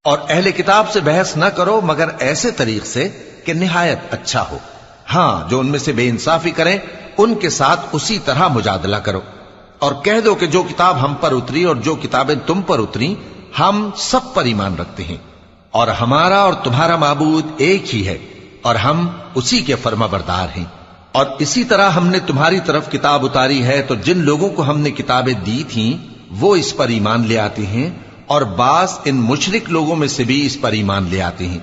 اور اہل کتاب سے بحث نہ کرو مگر ایسے طریق سے کہ نہایت اچھا ہو. ہاں جو ان میں سے بے انصافی کریں ان کے ساتھ اسی طرح مجادلہ کرو. اور کہہ دو کہ جو کتاب ہم پر اتری اور جو کتابیں تم پر اتری ہم سب پر ایمان رکھتے ہیں اور ہمارا اور تمہارا معبود ایک ہی ہے اور ہم اسی کے فرما بردار ہیں. اور اسی طرح ہم نے تمہاری طرف کتاب اتاری ہے تو جن لوگوں کو ہم نے کتابیں دی تھیں وہ اس پر ایمان لے آتے ہیں اور بعض ان مشرک لوگوں میں سے بھی اس پر ایمان لے آتے ہیں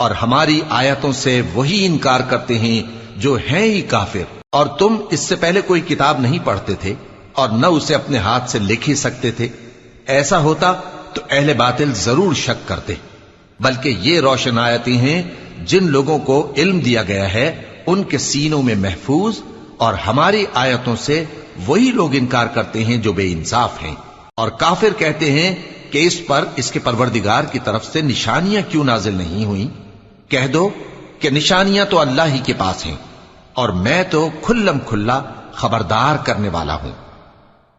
اور ہماری آیتوں سے وہی انکار کرتے ہیں جو ہیں ہی کافر. اور تم اس سے پہلے کوئی کتاب نہیں پڑھتے تھے اور نہ اسے اپنے ہاتھ سے لکھ ہی سکتے تھے. ایسا ہوتا تو اہل باطل ضرور شک کرتے. بلکہ یہ روشن آیتیں ہیں جن لوگوں کو علم دیا گیا ہے ان کے سینوں میں محفوظ، اور ہماری آیتوں سے وہی لوگ انکار کرتے ہیں جو بے انصاف ہیں. اور کافر کہتے ہیں کہ اس پر اس کے پروردگار کی طرف سے نشانیاں کیوں نازل نہیں ہوئیں؟ کہہ دو کہ نشانیاں تو اللہ ہی کے پاس ہیں اور میں تو کھلم کھلا خبردار کرنے والا ہوں.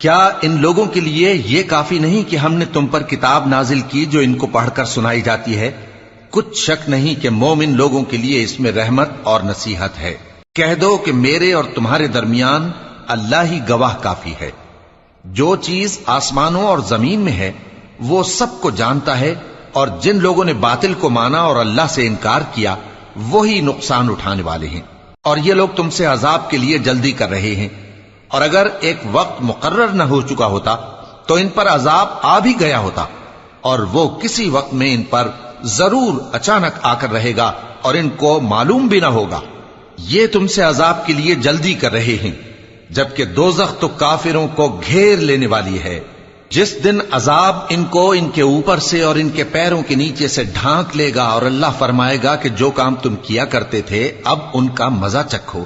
کیا ان لوگوں کے لیے یہ کافی نہیں کہ ہم نے تم پر کتاب نازل کی جو ان کو پڑھ کر سنائی جاتی ہے؟ کچھ شک نہیں کہ مومن لوگوں کے لیے اس میں رحمت اور نصیحت ہے. کہہ دو کہ میرے اور تمہارے درمیان اللہ ہی گواہ کافی ہے. جو چیز آسمانوں اور زمین میں ہے وہ سب کو جانتا ہے، اور جن لوگوں نے باطل کو مانا اور اللہ سے انکار کیا وہی نقصان اٹھانے والے ہیں. اور یہ لوگ تم سے عذاب کے لیے جلدی کر رہے ہیں، اور اگر ایک وقت مقرر نہ ہو چکا ہوتا تو ان پر عذاب آ بھی گیا ہوتا، اور وہ کسی وقت میں ان پر ضرور اچانک آ کر رہے گا اور ان کو معلوم بھی نہ ہوگا. یہ تم سے عذاب کے لیے جلدی کر رہے ہیں، جبکہ دوزخ تو کافروں کو گھیر لینے والی ہے. جس دن عذاب ان کو ان کے اوپر سے اور ان کے پیروں کے نیچے سے ڈھانک لے گا، اور اللہ فرمائے گا کہ جو کام تم کیا کرتے تھے اب ان کا مزہ چکھو.